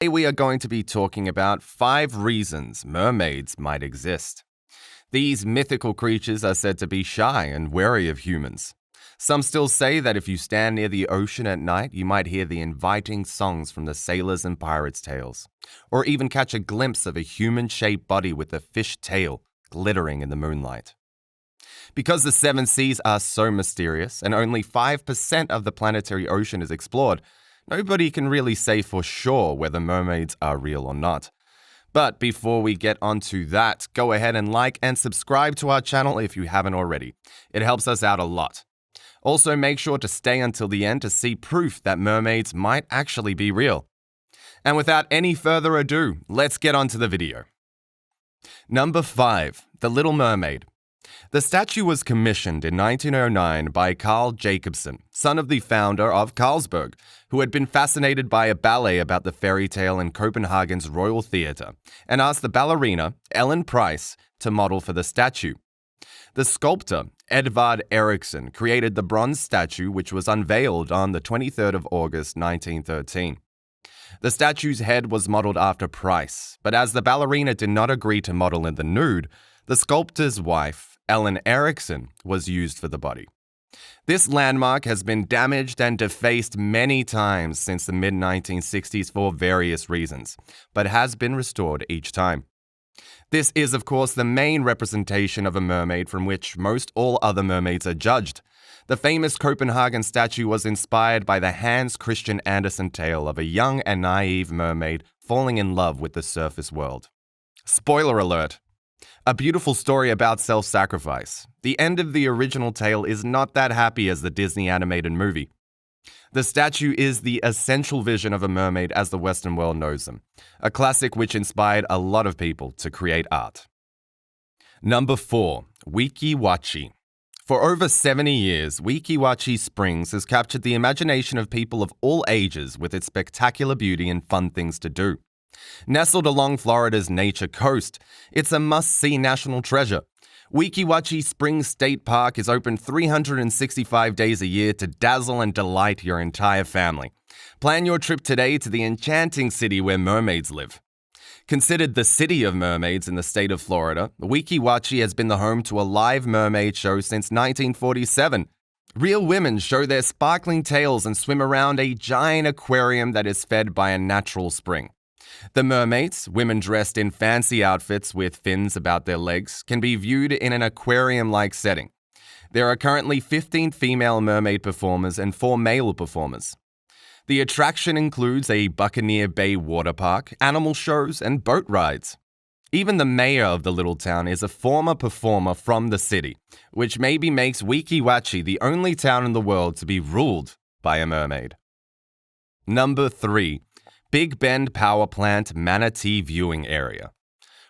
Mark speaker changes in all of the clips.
Speaker 1: Today we are going to be talking about 5 reasons mermaids might exist. These mythical creatures are said to be shy and wary of humans. Some still say that if you stand near the ocean at night, you might hear the inviting songs from the sailors' and pirates' tales, or even catch a glimpse of a human-shaped body with a fish tail glittering in the moonlight. Because the 7 seas are so mysterious and only 5% of the planetary ocean is explored, nobody can really say for sure whether mermaids are real or not. But before we get onto that, go ahead and like and subscribe to our channel if you haven't already. It helps us out a lot. Also, make sure to stay until the end to see proof that mermaids might actually be real. And without any further ado, let's get onto the video. Number 5. The Little Mermaid. The statue was commissioned in 1909 by Carl Jacobsen, son of the founder of Carlsberg, who had been fascinated by a ballet about the fairy tale in Copenhagen's Royal Theatre, and asked the ballerina, Ellen Price, to model for the statue. The sculptor, Edvard Eriksson, created the bronze statue, which was unveiled on the 23rd of August 1913. The statue's head was modeled after Price, but as the ballerina did not agree to model in the nude, the sculptor's wife, Ellen Eriksson, was used for the body. This landmark has been damaged and defaced many times since the mid-1960s for various reasons, but has been restored each time. This is, of course, the main representation of a mermaid from which most all other mermaids are judged. The famous Copenhagen statue was inspired by the Hans Christian Andersen tale of a young and naive mermaid falling in love with the surface world. Spoiler alert! A beautiful story about self-sacrifice. The end of the original tale is not that happy as the Disney animated movie. The statue is the essential vision of a mermaid as the Western world knows them, a classic which inspired a lot of people to create art. Number 4. Weeki Wachee. For over 70 years, Weeki Wachee Springs has captured the imagination of people of all ages with its spectacular beauty and fun things to do. Nestled along Florida's nature coast, it's a must-see national treasure. Weeki Wachee Springs State Park is open 365 days a year to dazzle and delight your entire family. Plan your trip today to the enchanting city where mermaids live. Considered the city of mermaids in the state of Florida, Weeki Wachee has been the home to a live mermaid show since 1947. Real women show their sparkling tails and swim around a giant aquarium that is fed by a natural spring. The mermaids, women dressed in fancy outfits with fins about their legs, can be viewed in an aquarium-like setting. There are currently 15 female mermaid performers and 4 male performers. The attraction includes a Buccaneer Bay water park, animal shows, and boat rides. Even the mayor of the little town is a former performer from the city, which maybe makes Weeki Wachee the only town in the world to be ruled by a mermaid. Number 3. Big Bend Power Plant Manatee Viewing Area.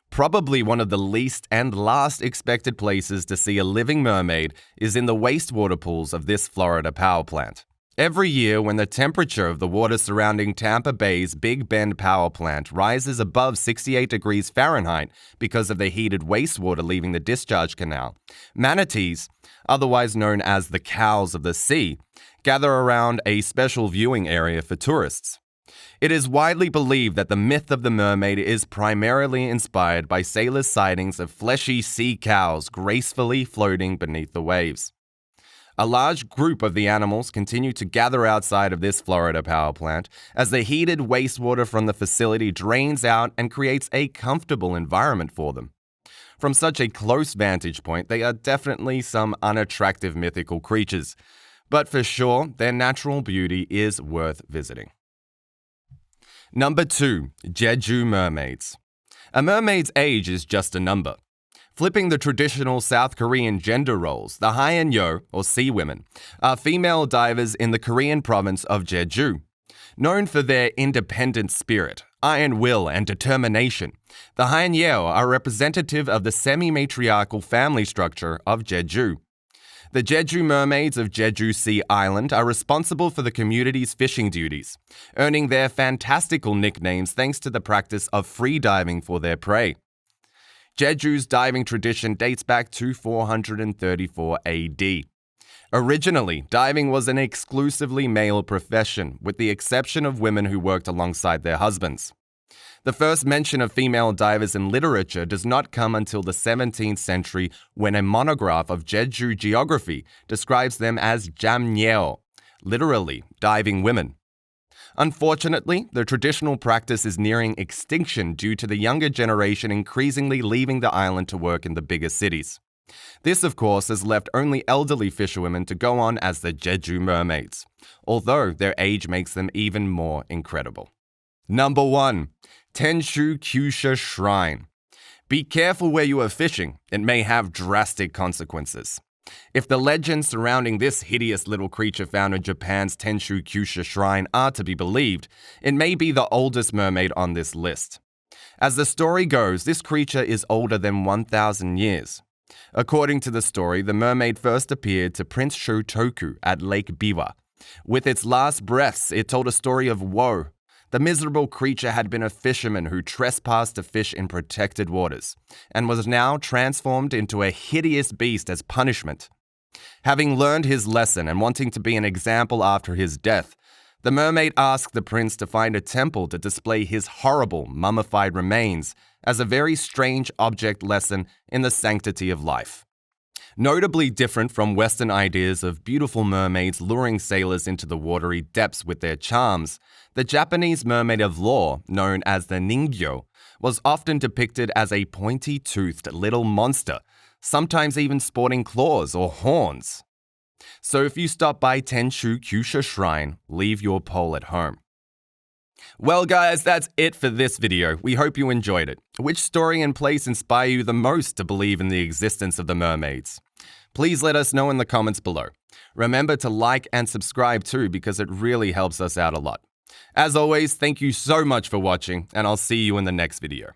Speaker 1: Probably one of the least and last expected places to see a living mermaid is in the wastewater pools of this Florida power plant. Every year, when the temperature of the water surrounding Tampa Bay's Big Bend Power Plant rises above 68 degrees Fahrenheit because of the heated wastewater leaving the discharge canal, manatees, otherwise known as the cows of the sea, gather around a special viewing area for tourists. It is widely believed that the myth of the mermaid is primarily inspired by sailors' sightings of fleshy sea cows gracefully floating beneath the waves. A large group of the animals continue to gather outside of this Florida power plant as the heated wastewater from the facility drains out and creates a comfortable environment for them. From such a close vantage point, they are definitely some unattractive mythical creatures, but for sure, their natural beauty is worth visiting. Number 2. Jeju Mermaids. A mermaid's age is just a number. Flipping the traditional South Korean gender roles, the Haeunyo, or sea women, are female divers in the Korean province of Jeju. Known for their independent spirit, iron will, and determination, the Haeunyo are representative of the semi-matriarchal family structure of Jeju. The Jeju Mermaids of Jeju Sea Island are responsible for the community's fishing duties, earning their fantastical nicknames thanks to the practice of free diving for their prey. Jeju's diving tradition dates back to 434 AD. Originally, diving was an exclusively male profession, with the exception of women who worked alongside their husbands. The first mention of female divers in literature does not come until the 17th century when a monograph of Jeju geography describes them as jamnyeo, literally diving women. Unfortunately, the traditional practice is nearing extinction due to the younger generation increasingly leaving the island to work in the bigger cities. This, of course, has left only elderly fisherwomen to go on as the Jeju mermaids, although their age makes them even more incredible. Number 1. Tenshu Kyusha Shrine. Be careful where you are fishing, it may have drastic consequences. If the legends surrounding this hideous little creature found in Japan's Tenshu Kyusha Shrine are to be believed, it may be the oldest mermaid on this list. As the story goes, this creature is older than 1,000 years. According to the story, the mermaid first appeared to Prince Shotoku at Lake Biwa. With its last breaths, it told a story of woe. The miserable creature had been a fisherman who trespassed to fish in protected waters, and was now transformed into a hideous beast as punishment. Having learned his lesson and wanting to be an example after his death, the mermaid asked the prince to find a temple to display his horrible mummified remains as a very strange object lesson in the sanctity of life. Notably different from Western ideas of beautiful mermaids luring sailors into the watery depths with their charms, the Japanese mermaid of lore, known as the ningyo, was often depicted as a pointy-toothed little monster, sometimes even sporting claws or horns. So if you stop by Tenshu Kyusha Shrine, leave your pole at home. Well guys, that's it for this video. We hope you enjoyed it. Which story and place inspire you the most to believe in the existence of the mermaids? Please let us know in the comments below. Remember to like and subscribe too, because it really helps us out a lot. As always, thank you so much for watching, and I'll see you in the next video.